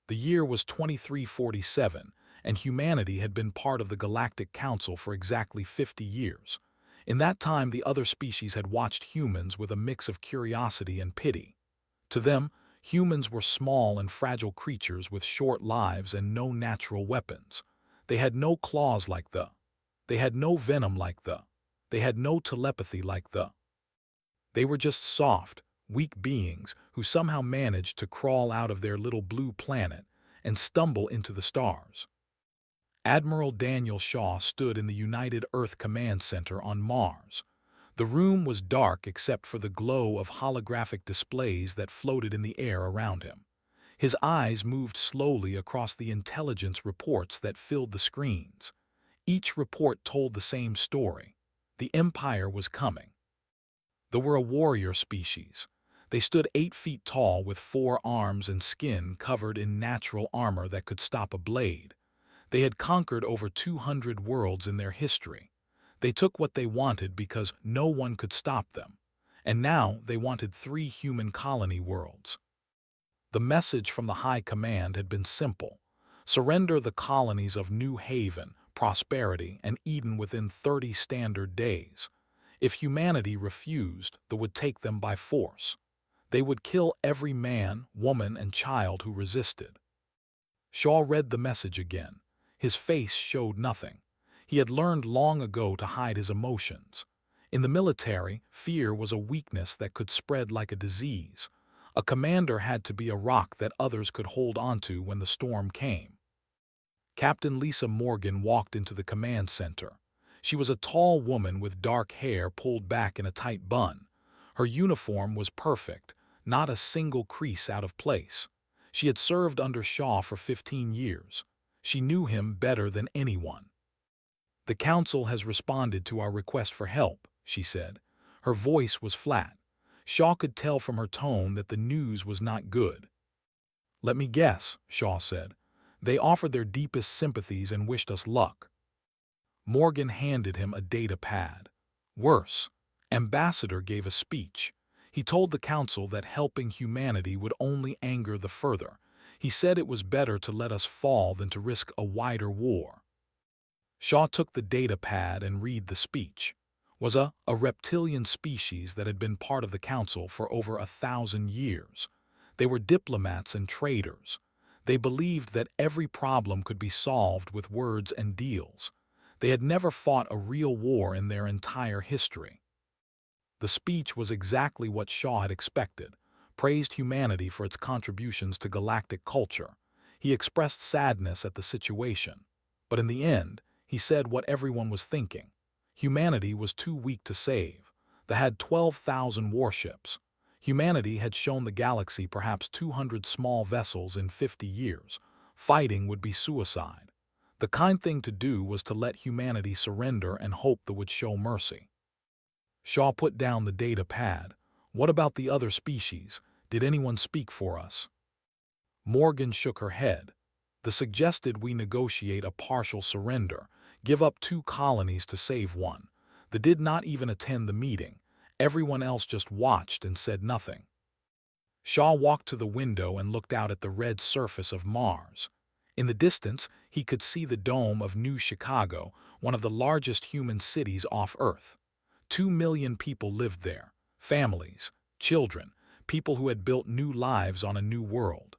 The year was 2347, and humanity had been part of the Galactic Council for exactly 50 years. In that time, the other species had watched humans with a mix of curiosity and pity. To them, humans were small and fragile creatures with short lives and no natural weapons. They had no claws like the. They had no venom like the. They had no telepathy like the. They were just soft, weak beings who somehow managed to crawl out of their little blue planet and stumble into the stars. Admiral Daniel Shaw stood in the United Earth Command Center on Mars. The room was dark except for the glow of holographic displays that floated in the air around him. His eyes moved slowly across the intelligence reports that filled the screens. Each report told the same story. The Empire was coming. They were a warrior species. They stood 8 feet tall with 4 arms and skin covered in natural armor that could stop a blade. They had conquered over 200 worlds in their history. They took what they wanted because no one could stop them. And now they wanted 3 human colony worlds. The message from the High Command had been simple. Surrender the colonies of New Haven, Prosperity, and Eden within 30 standard days. If humanity refused, they would take them by force. They would kill every man, woman, and child who resisted. Shaw read the message again. His face showed nothing. He had learned long ago to hide his emotions. In the military, fear was a weakness that could spread like a disease. A commander had to be a rock that others could hold onto when the storm came. Captain Lisa Morgan walked into the command center. She was a tall woman with dark hair pulled back in a tight bun. Her uniform was perfect, not a single crease out of place. She had served under Shaw for 15 years. She knew him better than anyone. "The Council has responded to our request for help," she said. Her voice was flat. Shaw could tell from her tone that the news was not good. "Let me guess," Shaw said. "They offered their deepest sympathies and wished us luck." Morgan handed him a data pad. Worse, Ambassador gave a speech. He told the Council that helping humanity would only anger the further. He said it was better to let us fall than to risk a wider war. Shaw took the data pad and read the speech. Was a reptilian species that had been part of the Council for over 1,000 years. They were diplomats and traders. They believed that every problem could be solved with words and deals. They had never fought a real war in their entire history. The speech was exactly what Shaw had expected, praised humanity for its contributions to galactic culture. He expressed sadness at the situation. But in the end, he said what everyone was thinking. Humanity was too weak to save. They had 12,000 warships. Humanity had shown the galaxy perhaps 200 small vessels in 50 years. Fighting would be suicide. The kind thing to do was to let humanity surrender and hope they would show mercy. Shaw put down the data pad. "What about the other species? Did anyone speak for us?" Morgan shook her head. "They suggested we negotiate a partial surrender, give up 2 colonies to save one. They did not even attend the meeting. Everyone else just watched and said nothing." Shaw walked to the window and looked out at the red surface of Mars. In the distance, he could see the dome of New Chicago, one of the largest human cities off Earth. 2 million people lived there, families, children, people who had built new lives on a new world.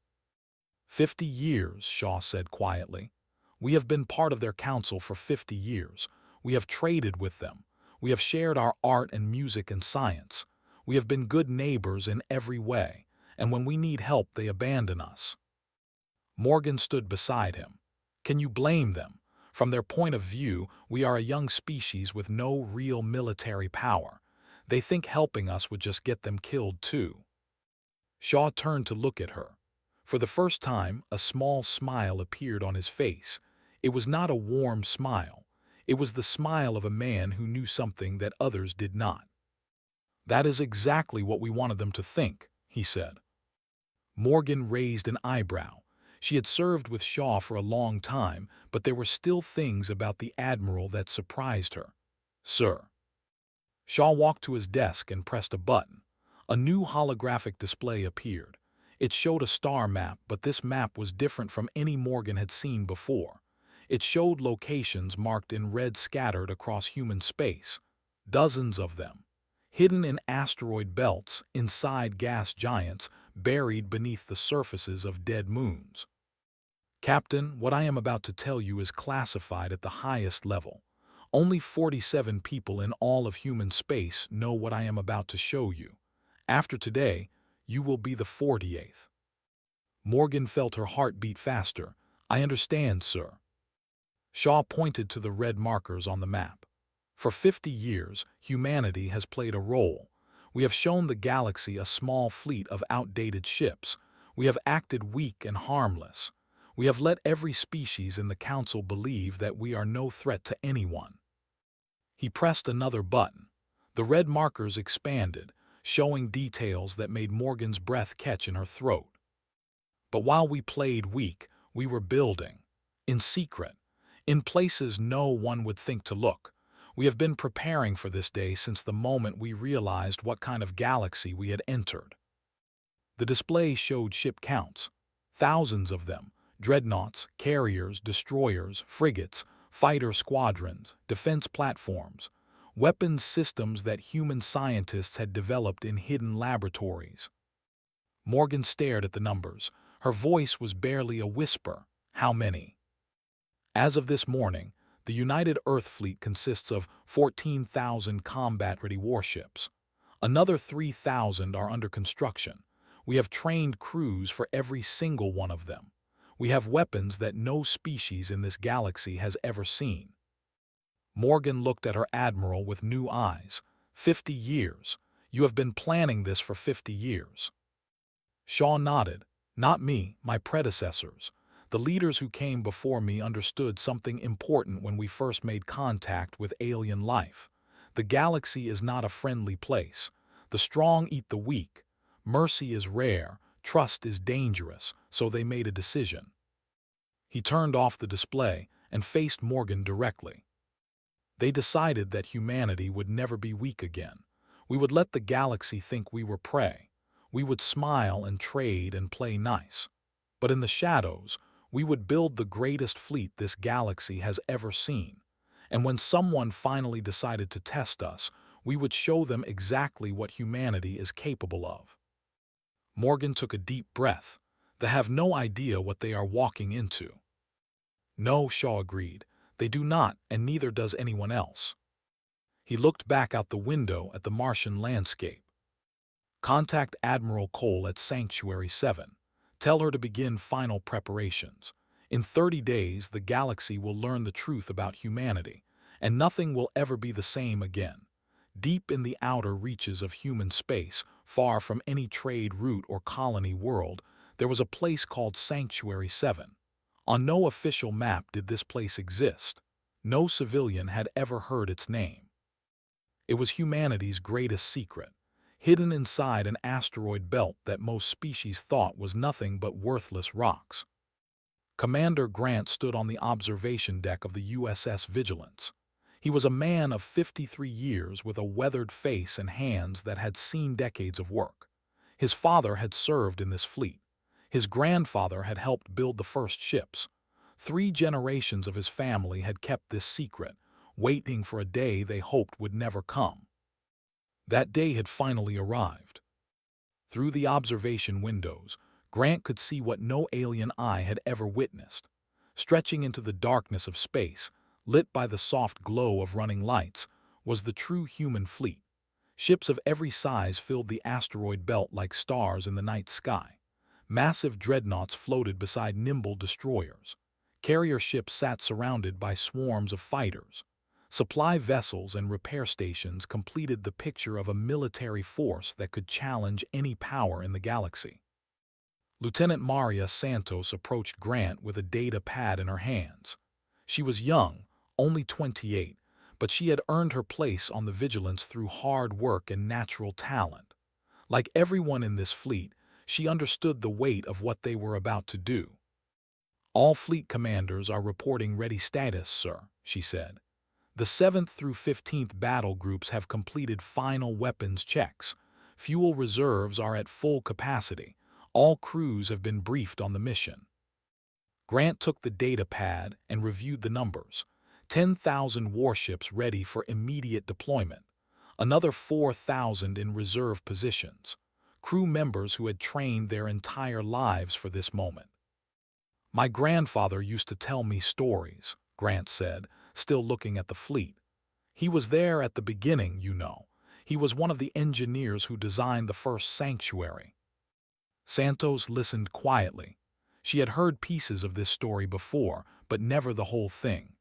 50 years, Shaw said quietly. "We have been part of their council for 50 years. We have traded with them. We have shared our art and music and science. We have been good neighbors in every way, and when we need help they abandon us." Morgan stood beside him. "Can you blame them? From their point of view, we are a young species with no real military power. They think helping us would just get them killed too." Shaw turned to look at her. For the first time, a small smile appeared on his face. It was not a warm smile. It was the smile of a man who knew something that others did not. "That is exactly what we wanted them to think," he said. Morgan raised an eyebrow. She had served with Shaw for a long time, but there were still things about the Admiral that surprised her. "Sir." Shaw walked to his desk and pressed a button. A new holographic display appeared. It showed a star map, but this map was different from any Morgan had seen before. It showed locations marked in red scattered across human space, dozens of them, hidden in asteroid belts, inside gas giants, buried beneath the surfaces of dead moons. Captain, what I am about to tell you is classified at the highest level. Only 47 people in all of human space know what I am about to show you. After today, you will be the 48th. Morgan felt her heart beat faster. I understand, sir. Shaw pointed to the red markers on the map. For 50 years, humanity has played a role. We have shown the galaxy a small fleet of outdated ships. We have acted weak and harmless. We have let every species in the Council believe that we are no threat to anyone. He pressed another button. The red markers expanded, showing details that made Morgan's breath catch in her throat. But while we played weak, we were building. In secret. In places no one would think to look. We have been preparing for this day since the moment we realized what kind of galaxy we had entered. The display showed ship counts. Thousands of them. Dreadnoughts, carriers, destroyers, frigates, fighter squadrons, defense platforms, weapons systems that human scientists had developed in hidden laboratories. Morgan stared at the numbers. Her voice was barely a whisper. How many? As of this morning, the United Earth Fleet consists of 14,000 combat-ready warships. Another 3,000 are under construction. We have trained crews for every single one of them. We have weapons that no species in this galaxy has ever seen. Morgan looked at her admiral with new eyes. 50 years. You have been planning this for 50 years. Shaw nodded. Not me, my predecessors. The leaders who came before me understood something important when we first made contact with alien life. The galaxy is not a friendly place. The strong eat the weak. Mercy is rare. Trust is dangerous, so they made a decision. He turned off the display and faced Morgan directly. They decided that humanity would never be weak again. We would let the galaxy think we were prey. We would smile and trade and play nice. But in the shadows, we would build the greatest fleet this galaxy has ever seen. And when someone finally decided to test us, we would show them exactly what humanity is capable of. Morgan took a deep breath. They have no idea what they are walking into. No, Shaw agreed. They do not, and neither does anyone else. He looked back out the window at the Martian landscape. Contact Admiral Cole at Sanctuary 7. Tell her to begin final preparations. In 30 days, the galaxy will learn the truth about humanity, and nothing will ever be the same again. Deep in the outer reaches of human space, far from any trade route or colony world, there was a place called Sanctuary 7. On no official map did this place exist. No civilian had ever heard its name. It was humanity's greatest secret, hidden inside an asteroid belt that most species thought was nothing but worthless rocks. Commander Grant stood on the observation deck of the USS Vigilance. He was a man of 53 years with a weathered face and hands that had seen decades of work. His father had served in this fleet. His grandfather had helped build the first ships. 3 generations of his family had kept this secret, waiting for a day they hoped would never come. That day had finally arrived. Through the observation windows, Grant could see what no alien eye had ever witnessed. Stretching into the darkness of space, lit by the soft glow of running lights, was the true human fleet. Ships of every size filled the asteroid belt like stars in the night sky. Massive dreadnoughts floated beside nimble destroyers. Carrier ships sat surrounded by swarms of fighters. Supply vessels and repair stations completed the picture of a military force that could challenge any power in the galaxy. Lieutenant Maria Santos approached Grant with a data pad in her hands. She was young, only 28, but she had earned her place on the Vigilance through hard work and natural talent. Like everyone in this fleet, she understood the weight of what they were about to do. All fleet commanders are reporting ready status, sir, she said. The 7th through 15th battle groups have completed final weapons checks. Fuel reserves are at full capacity. All crews have been briefed on the mission. Grant took the data pad and reviewed the numbers. 10,000 warships ready for immediate deployment. Another 4,000 in reserve positions. Crew members who had trained their entire lives for this moment. My grandfather used to tell me stories, Grant said, still looking at the fleet. He was there at the beginning, you know. He was one of the engineers who designed the first sanctuary. Santos listened quietly. She had heard pieces of this story before, but never the whole thing.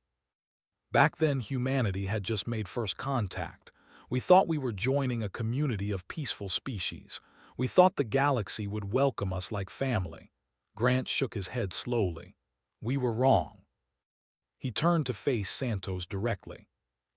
Back then, humanity had just made first contact. We thought we were joining a community of peaceful species. We thought the galaxy would welcome us like family. Grant shook his head slowly. We were wrong. He turned to face Santos directly.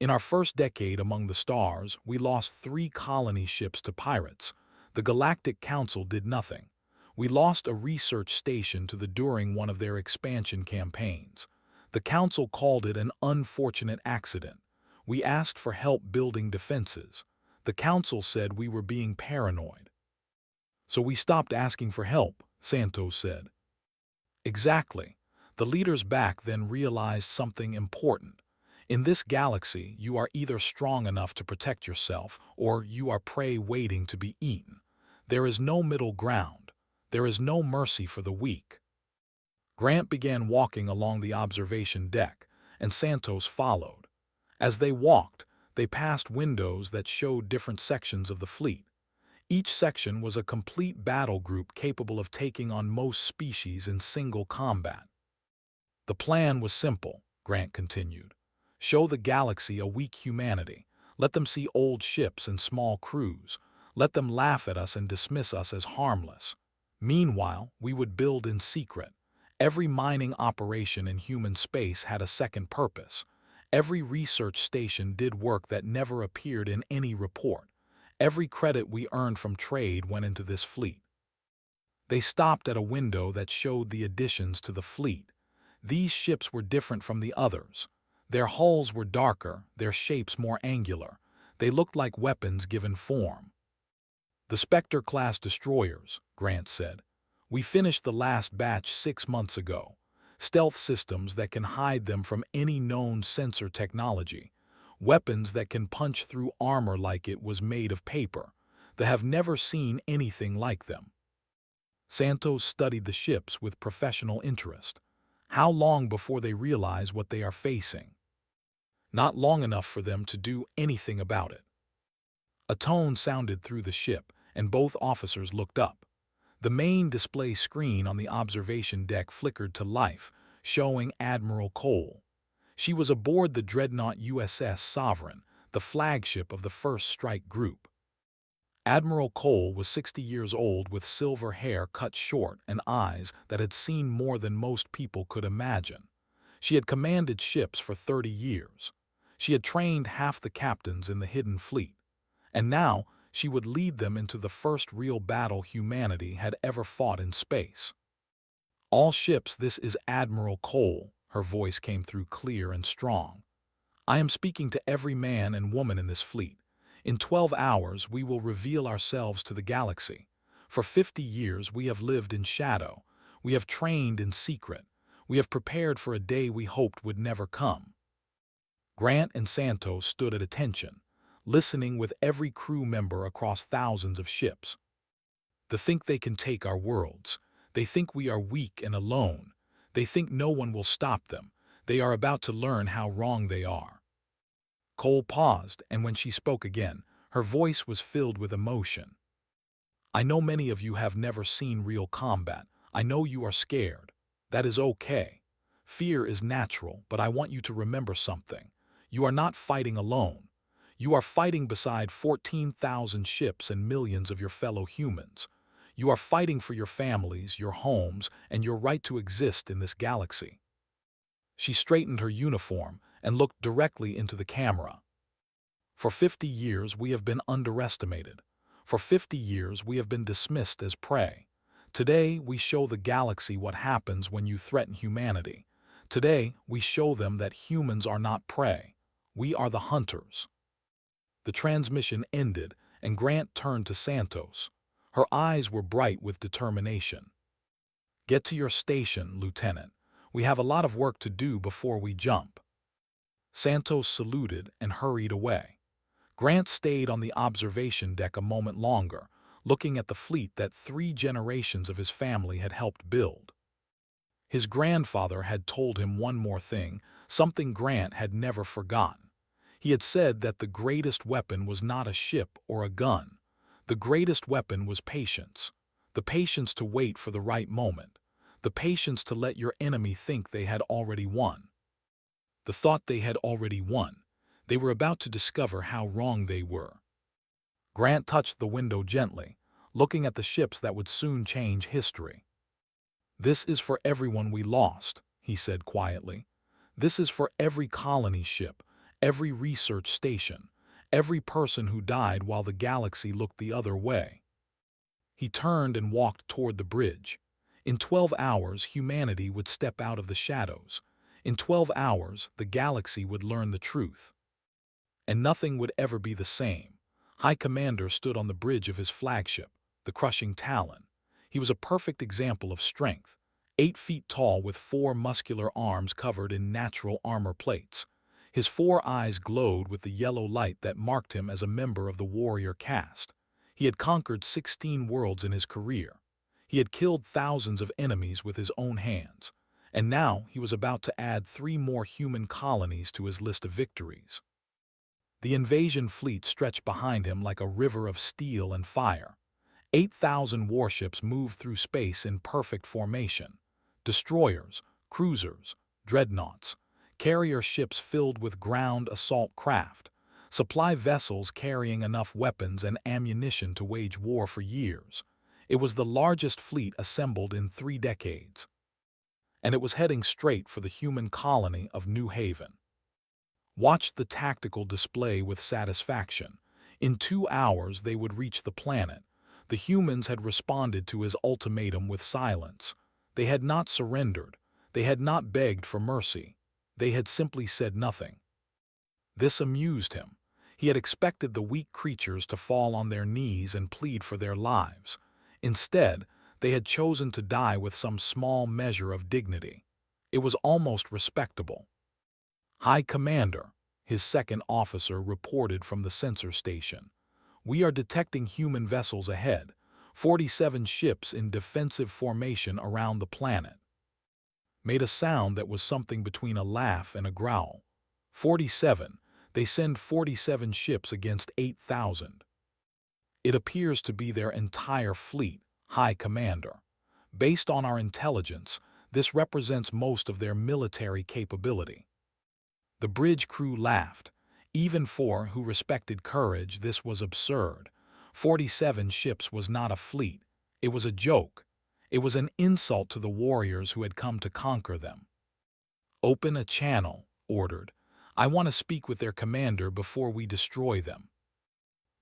In our first decade among the stars, we lost 3 colony ships to pirates. The Galactic Council did nothing. We lost a research station to the during one of their expansion campaigns. The Council called it an unfortunate accident. We asked for help building defenses. The Council said we were being paranoid. So we stopped asking for help, Santos said. Exactly. The leaders back then realized something important. In this galaxy, you are either strong enough to protect yourself, or you are prey waiting to be eaten. There is no middle ground. There is no mercy for the weak. Grant began walking along the observation deck, and Santos followed. As they walked, they passed windows that showed different sections of the fleet. Each section was a complete battle group capable of taking on most species in single combat. The plan was simple, Grant continued. Show the galaxy a weak humanity. Let them see old ships and small crews. Let them laugh at us and dismiss us as harmless. Meanwhile, we would build in secret. Every mining operation in human space had a second purpose. Every research station did work that never appeared in any report. Every credit we earned from trade went into this fleet. They stopped at a window that showed the additions to the fleet. These ships were different from the others. Their hulls were darker, their shapes more angular. They looked like weapons given form. The Spectre-class destroyers, Grant said. We finished the last batch 6 months ago. Stealth systems that can hide them from any known sensor technology. Weapons that can punch through armor like it was made of paper. They have never seen anything like them. Santos studied the ships with professional interest. How long before they realize what they are facing? Not long enough for them to do anything about it. A tone sounded through the ship, and both officers looked up. The main display screen on the observation deck flickered to life, showing Admiral Cole. She was aboard the dreadnought USS Sovereign, the flagship of the First Strike Group. Admiral Cole was 60 years old with silver hair cut short and eyes that had seen more than most people could imagine. She had commanded ships for 30 years. She had trained half the captains in the Hidden Fleet. And now she would lead them into the first real battle humanity had ever fought in space. All ships, this is Admiral Cole, her voice came through clear and strong. I am speaking to every man and woman in this fleet. In 12 hours, we will reveal ourselves to the galaxy. For 50 years, we have lived in shadow. We have trained in secret. We have prepared for a day we hoped would never come. Grant and Santos stood at attention, listening with every crew member across thousands of ships. They think they can take our worlds. They think we are weak and alone. They think no one will stop them. They are about to learn how wrong they are. Cole paused, and when she spoke again, her voice was filled with emotion. I know many of you have never seen real combat. I know you are scared. That is okay. Fear is natural, but I want you to remember something. You are not fighting alone. You are fighting beside 14,000 ships and millions of your fellow humans. You are fighting for your families, your homes, and your right to exist in this galaxy. She straightened her uniform and looked directly into the camera. For 50 years, we have been underestimated. For 50 years, we have been dismissed as prey. Today, we show the galaxy what happens when you threaten humanity. Today, we show them that humans are not prey. We are the hunters. The transmission ended, and Grant turned to Santos. Her eyes were bright with determination. "Get to your station, Lieutenant. We have a lot of work to do before we jump." Santos saluted and hurried away. Grant stayed on the observation deck a moment longer, looking at the fleet that 3 generations of his family had helped build. His grandfather had told him one more thing, something Grant had never forgotten. He had said that the greatest weapon was not a ship or a gun. The greatest weapon was patience. The patience to wait for the right moment. The patience to let your enemy think they had already won. The thought they had already won. They were about to discover how wrong they were. Grant touched the window gently, looking at the ships that would soon change history. "This is for everyone we lost," he said quietly. "This is for every colony ship, every research station, every person who died while the galaxy looked the other way." He turned and walked toward the bridge. In 12 hours, humanity would step out of the shadows. In 12 hours, the galaxy would learn the truth. And nothing would ever be the same. High Commander stood on the bridge of his flagship, the Crushing Talon. He was a perfect example of strength, 8 feet tall with 4 muscular arms covered in natural armor plates. His 4 eyes glowed with the yellow light that marked him as a member of the warrior caste. He had conquered 16 worlds in his career. He had killed thousands of enemies with his own hands. And now he was about to add 3 more human colonies to his list of victories. The invasion fleet stretched behind him like a river of steel and fire. 8,000 warships moved through space in perfect formation. Destroyers, cruisers, dreadnoughts, carrier ships filled with ground assault craft, supply vessels carrying enough weapons and ammunition to wage war for years. It was the largest fleet assembled in 3 decades. And it was heading straight for the human colony of New Haven. Watched the tactical display with satisfaction. In 2 hours they would reach the planet. The humans had responded to his ultimatum with silence. They had not surrendered. They had not begged for mercy. They had simply said nothing. This amused him. He had expected the weak creatures to fall on their knees and plead for their lives. Instead, they had chosen to die with some small measure of dignity. It was almost respectable. "High Commander," his second officer reported from the sensor station. "We are detecting human vessels ahead, 47 ships in defensive formation around the planet." Made a sound that was something between a laugh and a growl. 47. They send 47 ships against 8,000. "It appears to be their entire fleet, High Commander. Based on our intelligence, this represents most of their military capability." The bridge crew laughed. Even for who respected courage, this was absurd. 47 ships was not a fleet. It was a joke. It was an insult to the warriors who had come to conquer them. "Open a channel," ordered. "I want to speak with their commander before we destroy them."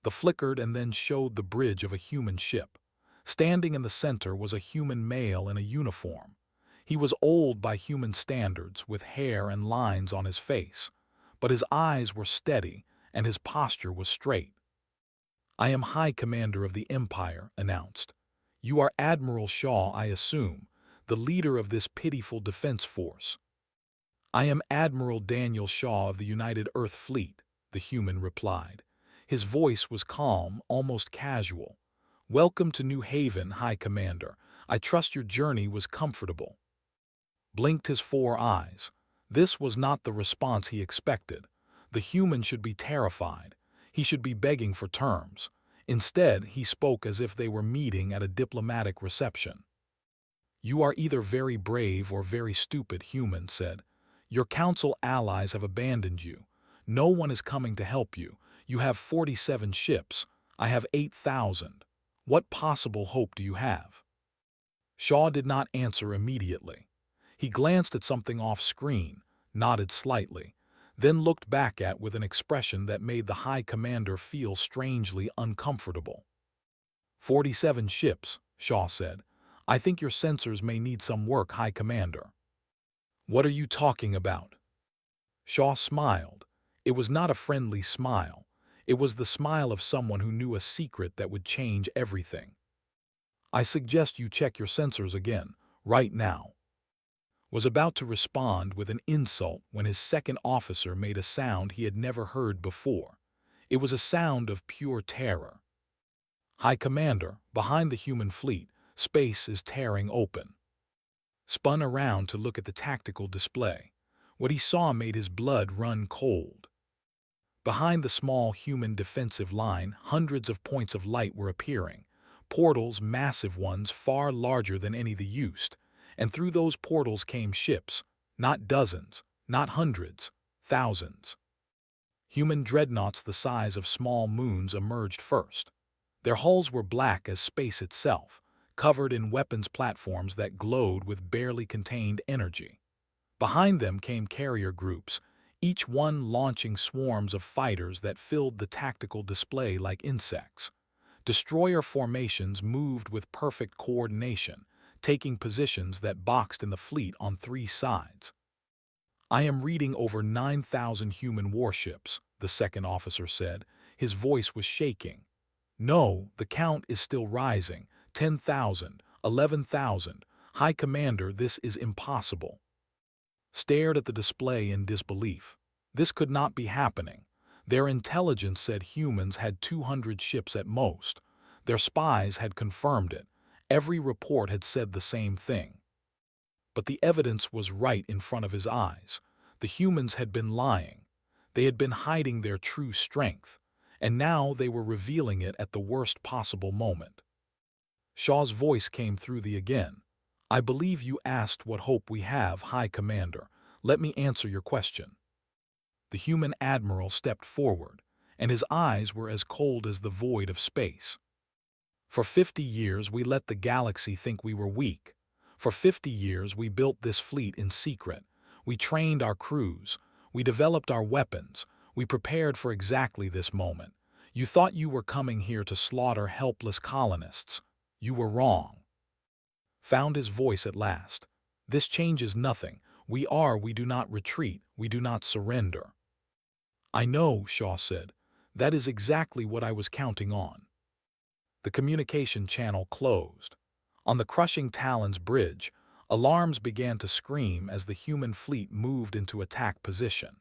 The flickered and then showed the bridge of a human ship. Standing in the center was a human male in a uniform. He was old by human standards, with hair and lines on his face, but his eyes were steady and his posture was straight. "I am High Commander of the Empire," announced. "You are Admiral Shaw, I assume, the leader of this pitiful defense force." "I am Admiral Daniel Shaw of the United Earth Fleet," the human replied. His voice was calm, almost casual. "Welcome to New Haven, High Commander. I trust your journey was comfortable." Blinked his 4 eyes. This was not the response he expected. The human should be terrified. He should be begging for terms. Instead, he spoke as if they were meeting at a diplomatic reception. "You are either very brave or very stupid," human said. "Your council allies have abandoned you. No one is coming to help you. You have 47 ships. I have 8,000. What possible hope do you have?" Shaw did not answer immediately. He glanced at something off-screen, nodded slightly, then looked back at with an expression that made the High Commander feel strangely uncomfortable. 47 ships, Shaw said. "I think your sensors may need some work, High Commander." "What are you talking about?" Shaw smiled. It was not a friendly smile. It was the smile of someone who knew a secret that would change everything. I suggest you check your sensors again, right now. Was about to respond with an insult when his second officer made a sound he had never heard before. It was a sound of pure terror. High Commander, behind the human fleet, space is tearing open. Spun around to look at the tactical display. What he saw made his blood run cold. Behind the small human defensive line, hundreds of points of light were appearing, portals, massive ones far larger than any they used, and through those portals came ships, not dozens, not hundreds, thousands. Human dreadnoughts the size of small moons emerged first. Their hulls were black as space itself, covered in weapons platforms that glowed with barely contained energy. Behind them came carrier groups, each one launching swarms of fighters that filled the tactical display like insects. Destroyer formations moved with perfect coordination, taking positions that boxed in the fleet on three sides. I am reading over 9,000 human warships, the second officer said. His voice was shaking. No, the count is still rising. 10,000, 11,000. High Commander, this is impossible. Stared at the display in disbelief. This could not be happening. Their intelligence said humans had 200 ships at most. Their spies had confirmed it. Every report had said the same thing. But the evidence was right in front of his eyes. The humans had been lying. They had been hiding their true strength, and now they were revealing it at the worst possible moment. Shaw's voice came through the again. I believe you asked what hope we have, High Commander. Let me answer your question. The human admiral stepped forward, and his eyes were as cold as the void of space. For 50 years we let the galaxy think we were weak. For 50 years we built this fleet in secret. We trained our crews. We developed our weapons. We prepared for exactly this moment. You thought you were coming here to slaughter helpless colonists. You were wrong. Found his voice at last. This changes nothing. We do not retreat. We do not surrender. I know, Shaw said. That is exactly what I was counting on. The communication channel closed. On the crushing Talon's bridge, alarms began to scream as the human fleet moved into attack position.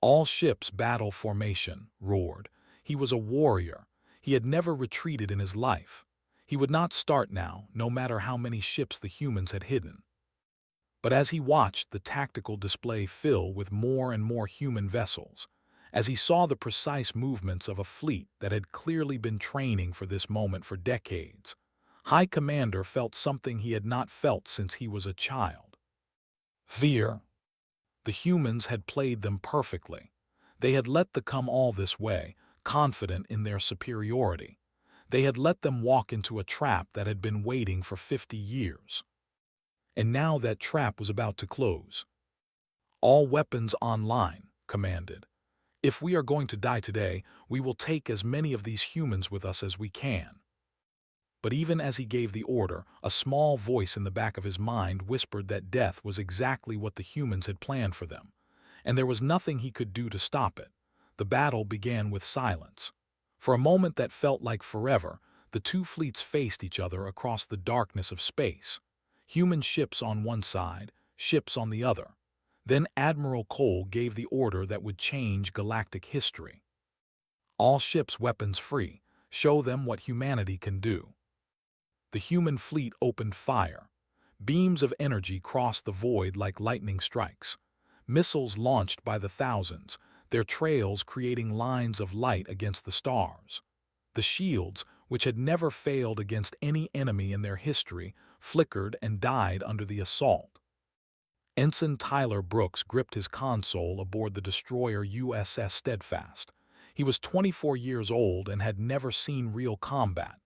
All ships battle formation, roared. He was a warrior. He had never retreated in his life. He would not start now, no matter how many ships the humans had hidden. But as he watched the tactical display fill with more and more human vessels, as he saw the precise movements of a fleet that had clearly been training for this moment for decades, High Commander felt something he had not felt since he was a child. Fear. The humans had played them perfectly. They had let them come all this way, confident in their superiority. They had let them walk into a trap that had been waiting for 50 years. And now that trap was about to close. All weapons online, commanded. If we are going to die today, we will take as many of these humans with us as we can. But even as he gave the order, a small voice in the back of his mind whispered that death was exactly what the humans had planned for them, and there was nothing he could do to stop it. The battle began with silence. For a moment that felt like forever, the two fleets faced each other across the darkness of space. Human ships on one side, ships on the other. Then Admiral Cole gave the order that would change galactic history. All ships weapons free. Show them what humanity can do. The human fleet opened fire. Beams of energy crossed the void like lightning strikes. Missiles launched by the thousands, their trails creating lines of light against the stars. The shields, which had never failed against any enemy in their history, flickered and died under the assault. Ensign Tyler Brooks gripped his console aboard the destroyer USS Steadfast. He was 24 years old and had never seen real combat.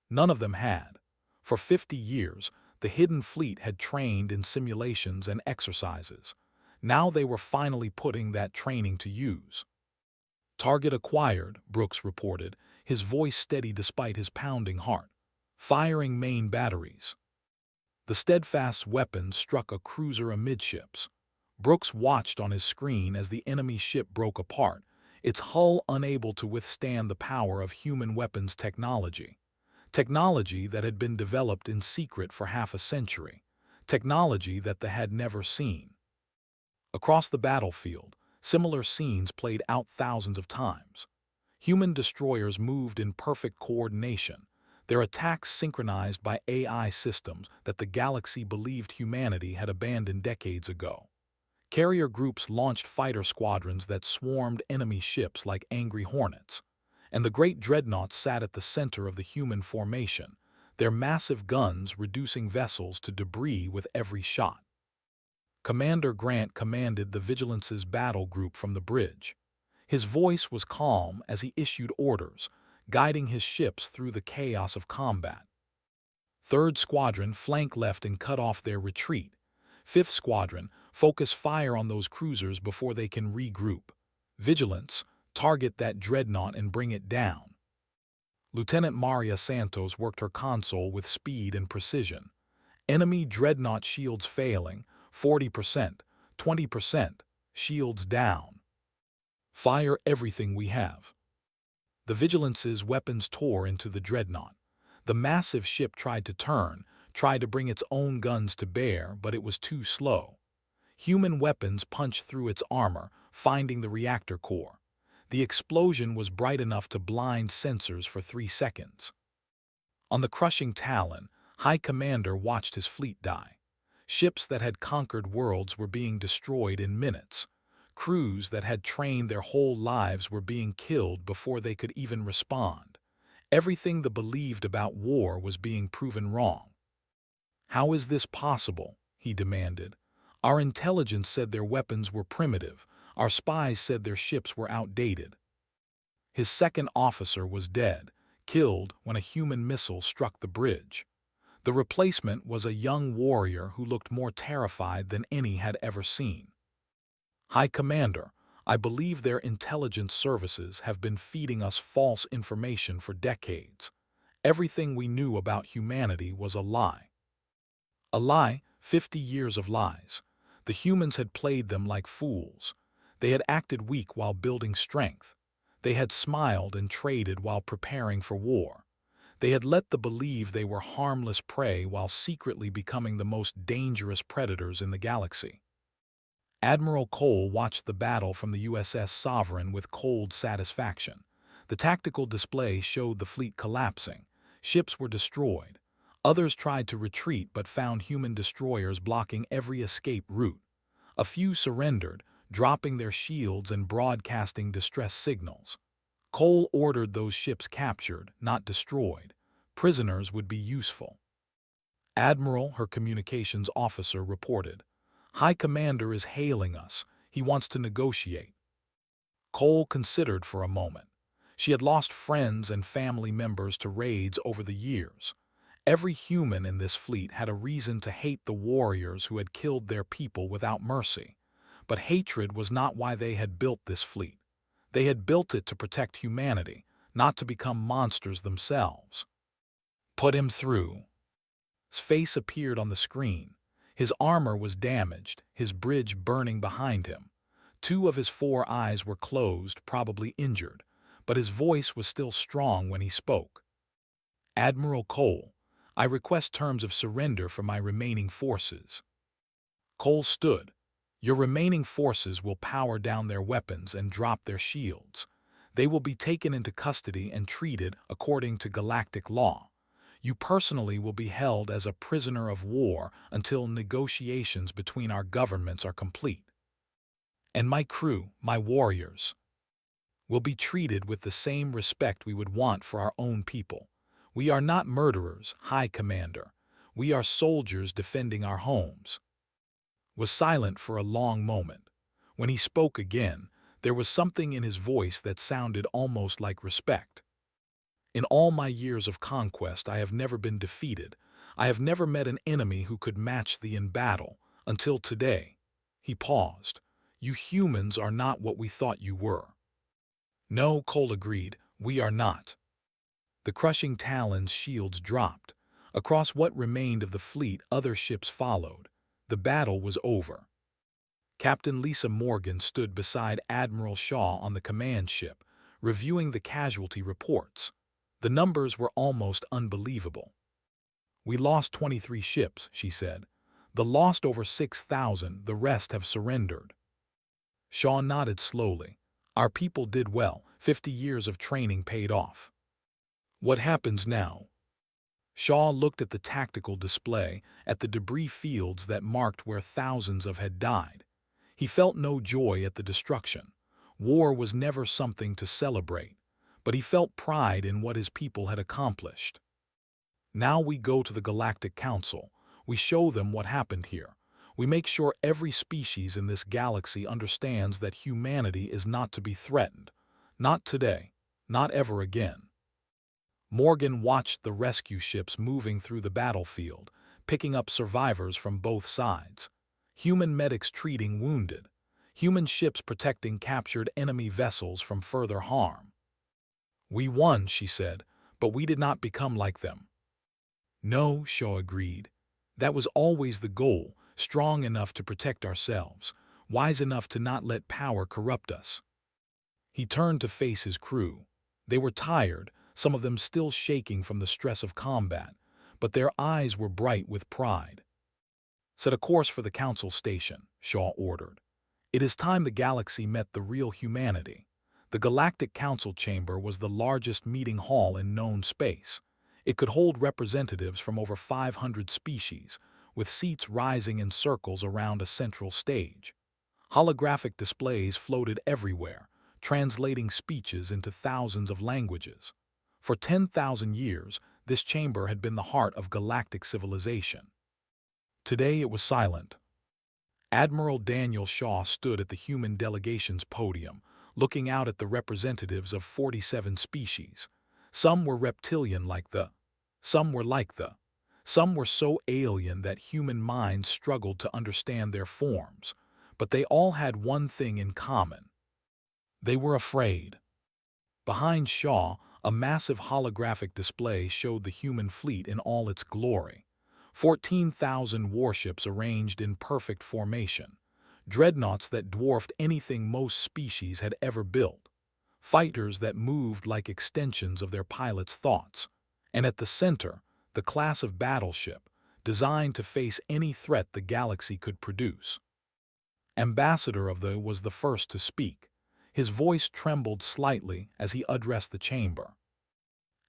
None of them had. For 50 years, the Hidden Fleet had trained in simulations and exercises. Now they were finally putting that training to use. Target acquired, Brooks reported, his voice steady despite his pounding heart. Firing main batteries. The Steadfast's weapons struck a cruiser amidships. Brooks watched on his screen as the enemy ship broke apart, its hull unable to withstand the power of human weapons technology. Technology that had been developed in secret for half a century. Technology that they had never seen. Across the battlefield, similar scenes played out thousands of times. Human destroyers moved in perfect coordination, their attacks synchronized by AI systems that the galaxy believed humanity had abandoned decades ago. Carrier groups launched fighter squadrons that swarmed enemy ships like angry hornets, and the great dreadnoughts sat at the center of the human formation, their massive guns reducing vessels to debris with every shot. Commander Grant commanded the Vigilance's battle group from the bridge. His voice was calm as he issued orders, guiding his ships through the chaos of combat. 3rd Squadron flank left and cut off their retreat. 5th Squadron, focus fire on those cruisers before they can regroup. Vigilance, target that dreadnought and bring it down. Lieutenant Maria Santos worked her console with speed and precision. Enemy dreadnought shields failing, 40%, 20%, shields down. Fire everything we have. The Vigilance's weapons tore into the dreadnought. The massive ship tried to turn, tried to bring its own guns to bear, but it was too slow. Human weapons punched through its armor, finding the reactor core. The explosion was bright enough to blind sensors for 3 seconds. On the crushing Talon, High Commander watched his fleet die. Ships that had conquered worlds were being destroyed in minutes. Crews that had trained their whole lives were being killed before they could even respond. Everything they believed about war was being proven wrong. "How is this possible?" he demanded. "Our intelligence said their weapons were primitive. Our spies said their ships were outdated." His second officer was dead, killed when a human missile struck the bridge. The replacement was a young warrior who looked more terrified than any had ever seen. "High Commander, I believe their intelligence services have been feeding us false information for decades. Everything we knew about humanity was a lie." A lie, 50 years of lies. The humans had played them like fools. They had acted weak while building strength. They had smiled and traded while preparing for war. They had let them believe they were harmless prey while secretly becoming the most dangerous predators in the galaxy. Admiral Cole watched the battle from the USS Sovereign with cold satisfaction. The tactical display showed the fleet collapsing. Ships were destroyed. Others tried to retreat but found human destroyers blocking every escape route. A few surrendered, dropping their shields and broadcasting distress signals. Cole ordered those ships captured, not destroyed. Prisoners would be useful. "Admiral," her communications officer reported. "High Commander is hailing us. He wants to negotiate." Cole considered for a moment. She had lost friends and family members to raids over the years. Every human in this fleet had a reason to hate the warriors who had killed their people without mercy. But hatred was not why they had built this fleet. They had built it to protect humanity, not to become monsters themselves. "Put him through." His face appeared on the screen. His armor was damaged, his bridge burning behind him. 2 of his 4 eyes were closed, probably injured, but his voice was still strong when he spoke. "Admiral Cole, I request terms of surrender for my remaining forces." Cole stood. "Your remaining forces will power down their weapons and drop their shields. They will be taken into custody and treated according to galactic law. You personally will be held as a prisoner of war until negotiations between our governments are complete. And my crew, my warriors, will be treated with the same respect we would want for our own people. We are not murderers, High Commander. We are soldiers defending our homes." Was silent for a long moment. When he spoke again, there was something in his voice that sounded almost like respect. "In all my years of conquest, I have never been defeated. I have never met an enemy who could match thee in battle, until today." He paused. "You humans are not what we thought you were." "No," Cole agreed, "we are not." The crushing Talon's shields dropped. Across what remained of the fleet, other ships followed. The battle was over. Captain Lisa Morgan stood beside Admiral Shaw on the command ship, reviewing the casualty reports. The numbers were almost unbelievable. "We lost 23 ships," she said. "The lost over 6,000, the rest have surrendered." Shaw nodded slowly. "Our people did well. 50 years of training paid off." "What happens now?" Shaw looked at the tactical display, at the debris fields that marked where thousands had died. He felt no joy at the destruction. War was never something to celebrate, but he felt pride in what his people had accomplished. "Now we go to the Galactic Council. We show them what happened here. We make sure every species in this galaxy understands that humanity is not to be threatened. Not today. Not ever again." Morgan watched the rescue ships moving through the battlefield, picking up survivors from both sides. Human medics treating wounded. Human ships protecting captured enemy vessels from further harm. "We won," she said, "but we did not become like them." "No," Shaw agreed. "That was always the goal, strong enough to protect ourselves, wise enough to not let power corrupt us." He turned to face his crew. They were tired, some of them still shaking from the stress of combat, but their eyes were bright with pride. "Set a course for the Council Station," Shaw ordered. "It is time the galaxy met the real humanity." The Galactic Council chamber was the largest meeting hall in known space. It could hold representatives from over 500 species, with seats rising in circles around a central stage. Holographic displays floated everywhere, translating speeches into thousands of languages. For 10,000 years, this chamber had been the heart of galactic civilization. Today it was silent. Admiral Daniel Shaw stood at the human delegation's podium, looking out at the representatives of 47 species. Some were reptilian like the, some were like the, some were so alien that human minds struggled to understand their forms, but they all had one thing in common. They were afraid. Behind Shaw, a massive holographic display showed the human fleet in all its glory. 14,000 warships arranged in perfect formation, dreadnoughts that dwarfed anything most species had ever built, fighters that moved like extensions of their pilots' thoughts, and at the center, the class of battleship, designed to face any threat the galaxy could produce. Ambassador of the was the first to speak. His voice trembled slightly as he addressed the chamber.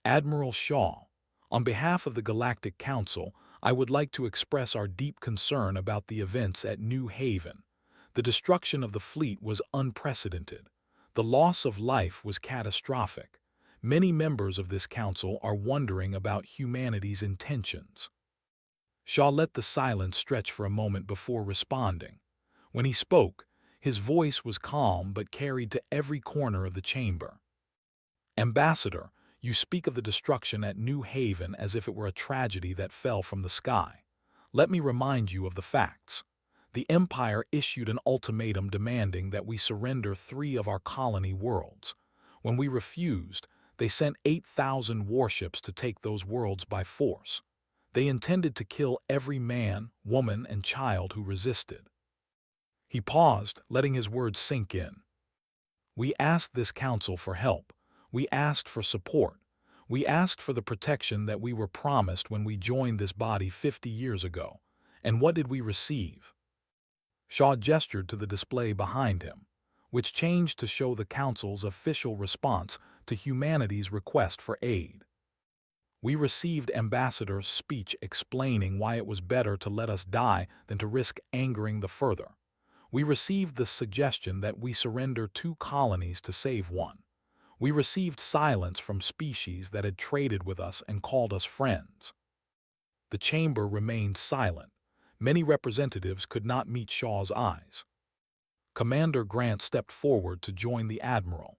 "Admiral Shaw, on behalf of the Galactic Council, I would like to express our deep concern about the events at New Haven. The destruction of the fleet was unprecedented. The loss of life was catastrophic. Many members of this council are wondering about humanity's intentions." Shaw let the silence stretch for a moment before responding. When he spoke, his voice was calm but carried to every corner of the chamber. "Ambassador, you speak of the destruction at New Haven as if it were a tragedy that fell from the sky. Let me remind you of the facts. The Empire issued an ultimatum demanding that we surrender 3 of our colony worlds. When we refused, they sent 8,000 warships to take those worlds by force. They intended to kill every man, woman, and child who resisted." He paused, letting his words sink in. "We asked this council for help. We asked for support. We asked for the protection that we were promised when we joined this body 50 years ago. And what did we receive?" Shaw gestured to the display behind him, which changed to show the council's official response to humanity's request for aid. "We received Ambassador's speech explaining why it was better to let us die than to risk angering the further. We received the suggestion that we surrender 2 colonies to save one. We received silence from species that had traded with us and called us friends." The chamber remained silent. Many representatives could not meet Shaw's eyes. Commander Grant stepped forward to join the admiral.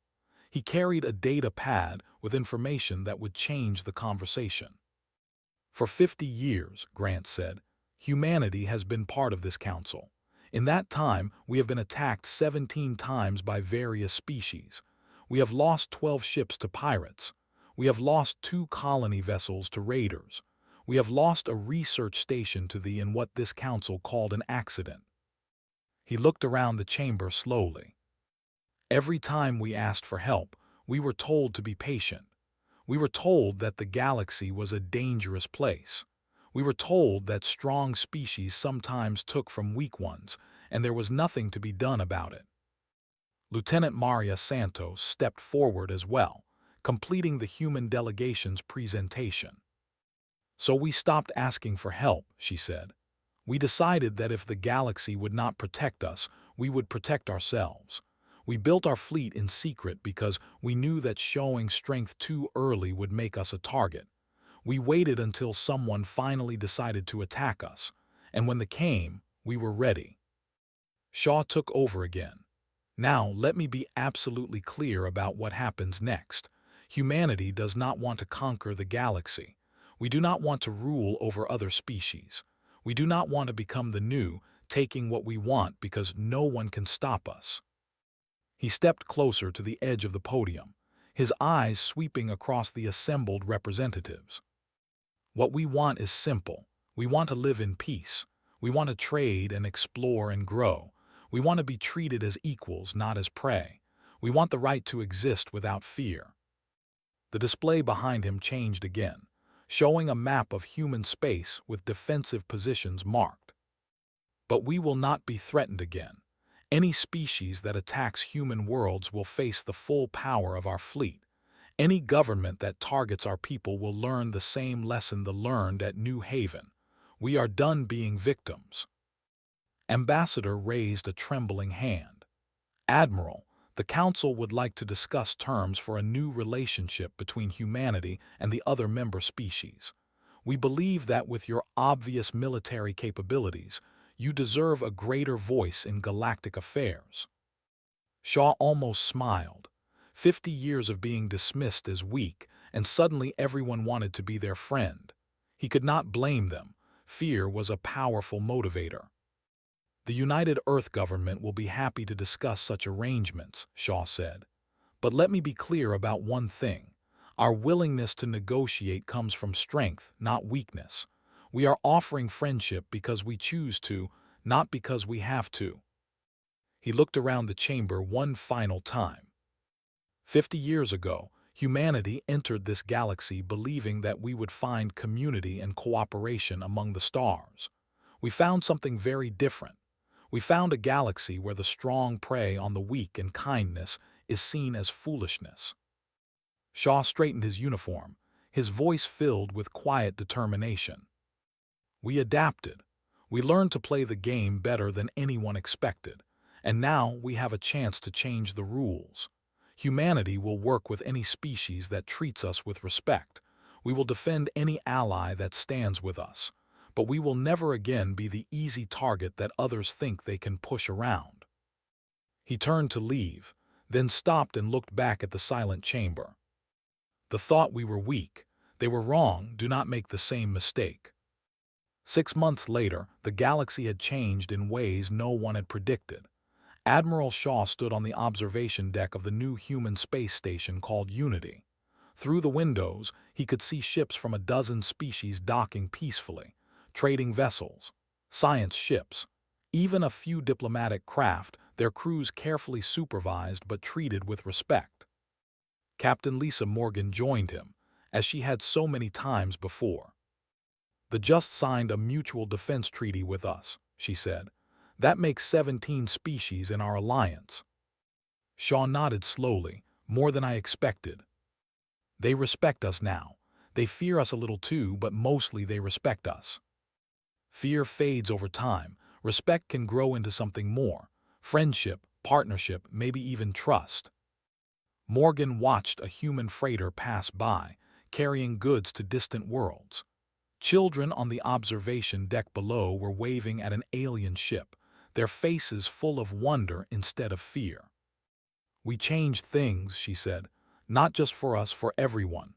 He carried a data pad with information that would change the conversation. "For 50 years," Grant said, "humanity has been part of this council. In that time, we have been attacked 17 times by various species. We have lost 12 ships to pirates. We have lost 2 colony vessels to raiders. We have lost a research station to in what this council called an accident." He looked around the chamber slowly. "Every time we asked for help, we were told to be patient. We were told that the galaxy was a dangerous place. We were told that strong species sometimes took from weak ones, and there was nothing to be done about it. Lieutenant Maria Santos stepped forward as well, completing the human delegation's presentation. So we stopped asking for help, she said. We decided that if the galaxy would not protect us, we would protect ourselves. We built our fleet in secret because we knew that showing strength too early would make us a target. We waited until someone finally decided to attack us, and when they came, we were ready. Shaw took over again. Now, let me be absolutely clear about what happens next. Humanity does not want to conquer the galaxy. We do not want to rule over other species. We do not want to become the new, taking what we want because no one can stop us. He stepped closer to the edge of the podium, his eyes sweeping across the assembled representatives. What we want is simple. We want to live in peace. We want to trade and explore and grow. We want to be treated as equals, not as prey. We want the right to exist without fear. The display behind him changed again, showing a map of human space with defensive positions marked. But we will not be threatened again. Any species that attacks human worlds will face the full power of our fleet. Any government that targets our people will learn the same lesson they learned at New Haven. We are done being victims. Ambassador raised a trembling hand. Admiral, the Council would like to discuss terms for a new relationship between humanity and the other member species. We believe that with your obvious military capabilities, you deserve a greater voice in galactic affairs. Shaw almost smiled. 50 years of being dismissed as weak, and suddenly everyone wanted to be their friend. He could not blame them. Fear was a powerful motivator. The United Earth government will be happy to discuss such arrangements, Shaw said. But let me be clear about one thing. Our willingness to negotiate comes from strength, not weakness. We are offering friendship because we choose to, not because we have to. He looked around the chamber one final time. 50 years ago, humanity entered this galaxy believing that we would find community and cooperation among the stars. We found something very different. We found a galaxy where the strong prey on the weak and kindness is seen as foolishness. Shaw straightened his uniform, his voice filled with quiet determination. We adapted. We learned to play the game better than anyone expected, and now we have a chance to change the rules. Humanity will work with any species that treats us with respect. We will defend any ally that stands with us. But we will never again be the easy target that others think they can push around. He turned to leave, then stopped and looked back at the silent chamber. The thought we were weak, they were wrong, do not make the same mistake. 6 months later, the galaxy had changed in ways no one had predicted. Admiral Shaw stood on the observation deck of the new human space station called Unity. Through the windows, he could see ships from a dozen species docking peacefully. Trading vessels, science ships, even a few diplomatic craft, their crews carefully supervised but treated with respect. Captain Lisa Morgan joined him, as she had so many times before. "The just signed a mutual defense treaty with us," she said. "That makes 17 species in our alliance." Shaw nodded slowly, "More than I expected." "They respect us now. They fear us a little too, but mostly they respect us." Fear fades over time. Respect can grow into something more. Friendship, partnership, maybe even trust. Morgan watched a human freighter pass by, carrying goods to distant worlds. Children on the observation deck below were waving at an alien ship, their faces full of wonder instead of fear. "We changed things," she said. "Not just for us, for everyone."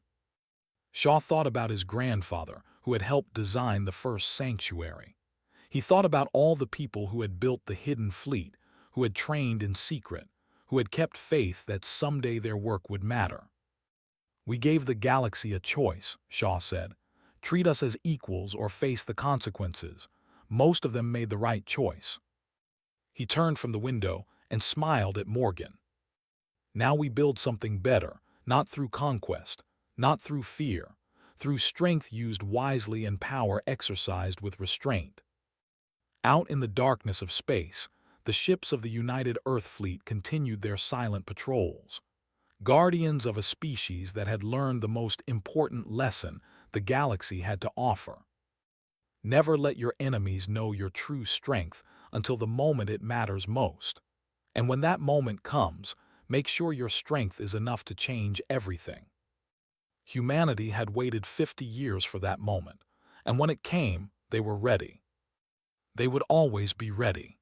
Shaw thought about his grandfather, who had helped design the first sanctuary. He thought about all the people who had built the hidden fleet, who had trained in secret, who had kept faith that someday their work would matter. "We gave the galaxy a choice," Shaw said. "Treat us as equals or face the consequences." Most of them made the right choice. He turned from the window and smiled at Morgan. "Now we build something better, not through conquest, not through fear, through strength used wisely and power exercised with restraint. Out in the darkness of space, the ships of the United Earth Fleet continued their silent patrols, guardians of a species that had learned the most important lesson the galaxy had to offer. Never let your enemies know your true strength until the moment it matters most. And when that moment comes, make sure your strength is enough to change everything. Humanity had waited 50 years for that moment, and when it came, they were ready. They would always be ready.